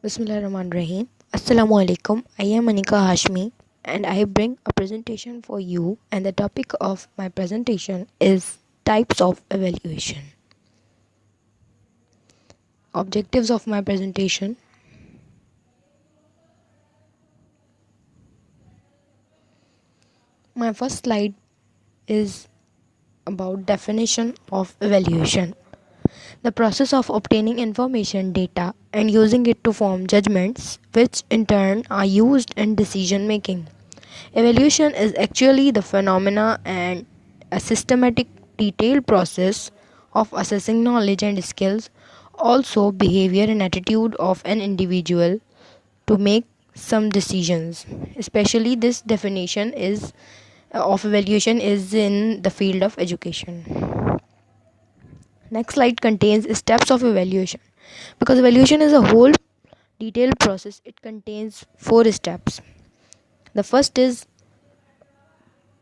Bismillahirrahmanirrahim. Assalamu alaikum. I am Aneeqa Hashmi and I bring a presentation for you, and the topic of my presentation is types of evaluation. Objectives of my presentation. My first slide is about definition of evaluation. The process of obtaining information, data, and using it to form judgments, which in turn are used in decision making. Evaluation is actually the phenomena and a systematic, detailed process of assessing knowledge and skills, also behavior and attitude of an individual to make some decisions. Especially this definition is of evaluation is in the field of education. Next slide contains steps of evaluation. Because evaluation is a whole detailed process, it contains 4 steps. The first is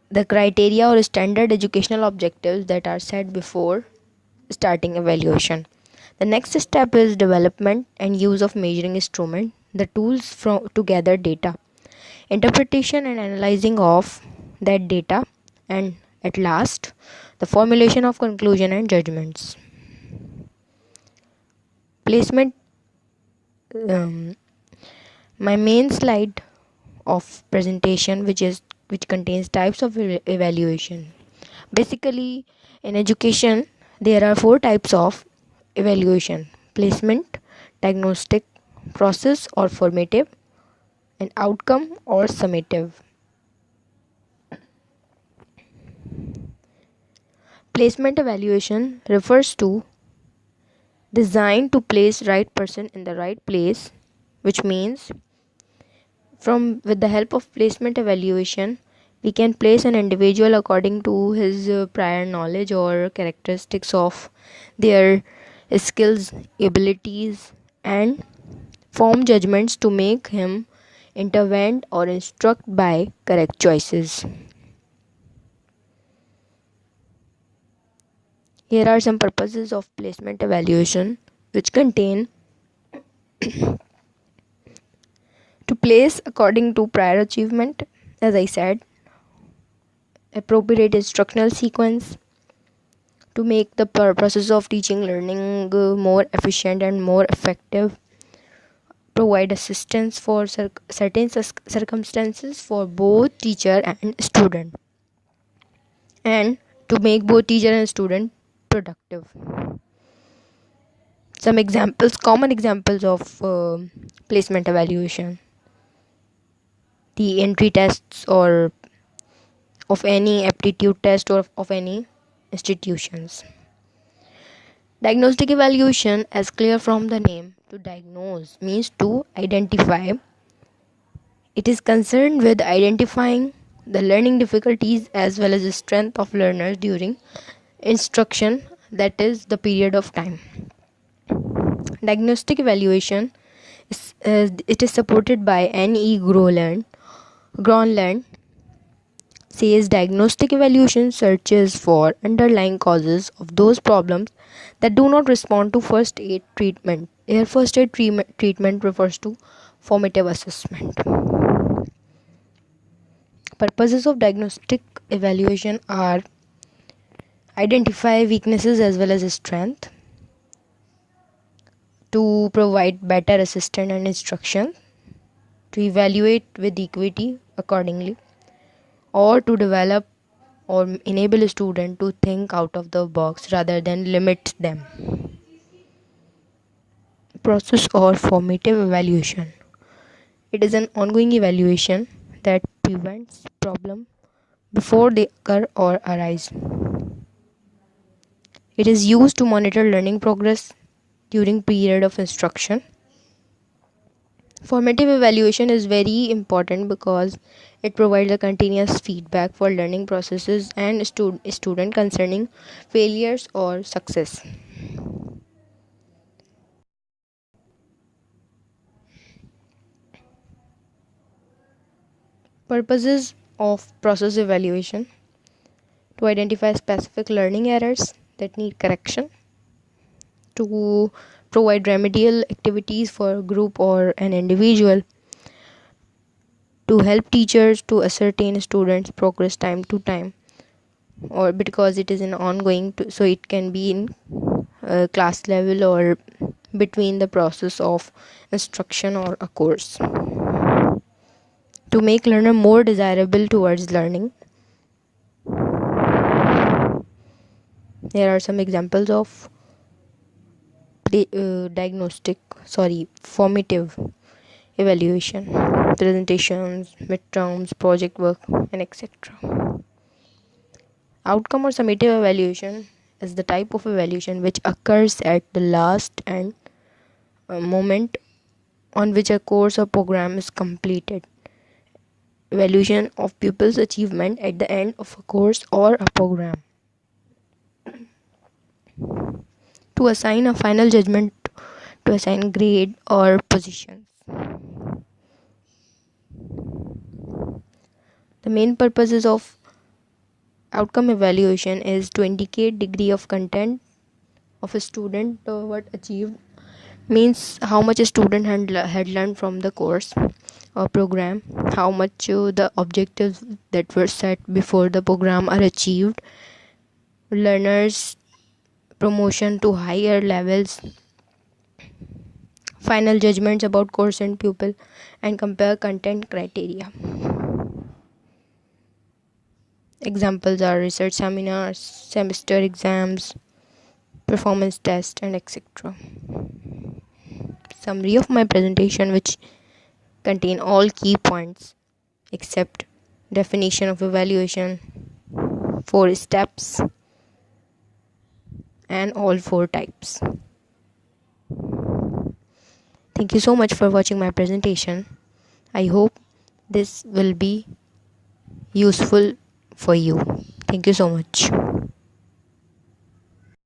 the criteria or standard educational objectives that are set before starting evaluation. The next step is development and use of measuring instrument, the tools to gather data, interpretation and analyzing of that data, and at last the formulation of conclusion and judgments. Placement. My main slide of presentation which contains types of evaluation. Basically, in education there are 4 types of evaluation: placement, diagnostic, process or formative, and outcome or summative. Placement evaluation refers to design to place right person in the right place, which means with the help of placement evaluation we can place an individual according to his prior knowledge or characteristics of their skills, abilities, and form judgments to make him intervene or instruct by correct choices. Here are some purposes of placement evaluation, which contain to place according to prior achievement, as I said, appropriate instructional sequence, to make the process of teaching learning more efficient and more effective, provide assistance for certain circumstances for both teacher and student, and to make both teacher and student productive. Some examples, common examples of placement evaluation: the entry tests or of any aptitude test or of any institutions. Diagnostic evaluation, as clear from the name, to diagnose means to identify. It is concerned with identifying the learning difficulties as well as the strength of learners during instruction, that is the period of time. Diagnostic evaluation it is supported by N.E. Gronland says diagnostic evaluation searches for underlying causes of those problems that do not respond to first aid treatment. Here, first aid treatment refers to formative assessment. Purposes of diagnostic evaluation are identify weaknesses as well as strength, to provide better assistance and instruction, to evaluate with equity accordingly, or to develop or enable a student to think out of the box rather than limit them. Process or formative evaluation. It is an ongoing evaluation that prevents problem before they occur or arise. It is used to monitor learning progress during period of instruction. Formative evaluation is very important because it provides a continuous feedback for learning processes and student concerning failures or success. Purposes of process evaluation: to identify specific learning errors that need correction, to provide remedial activities for a group or an individual, to help teachers to ascertain students' progress time to time, or because it is an ongoing, so it can be in class level or between the process of instruction or a course, to make learner more desirable towards learning. There are some examples of formative evaluation, presentations, midterms, project work, and etc. Outcome or summative evaluation is the type of evaluation which occurs at the last and moment on which a course or program is completed. Evaluation of pupils' achievement at the end of a course or a program. To assign a final judgment, to assign grade or positions. The main purposes of outcome evaluation is to indicate degree of content of a student, what achieved, means how much a student had learned from the course or program, how much the objectives that were set before the program are achieved, learners promotion to higher levels, final judgments about course and pupil, and compare content criteria. Examples are research seminars, semester exams, performance tests, and etc. Summary of my presentation, which contain all key points except definition of evaluation, 4 steps, and all 4 types. Thank you so much for watching my presentation. I hope this will be useful for you. Thank you so much.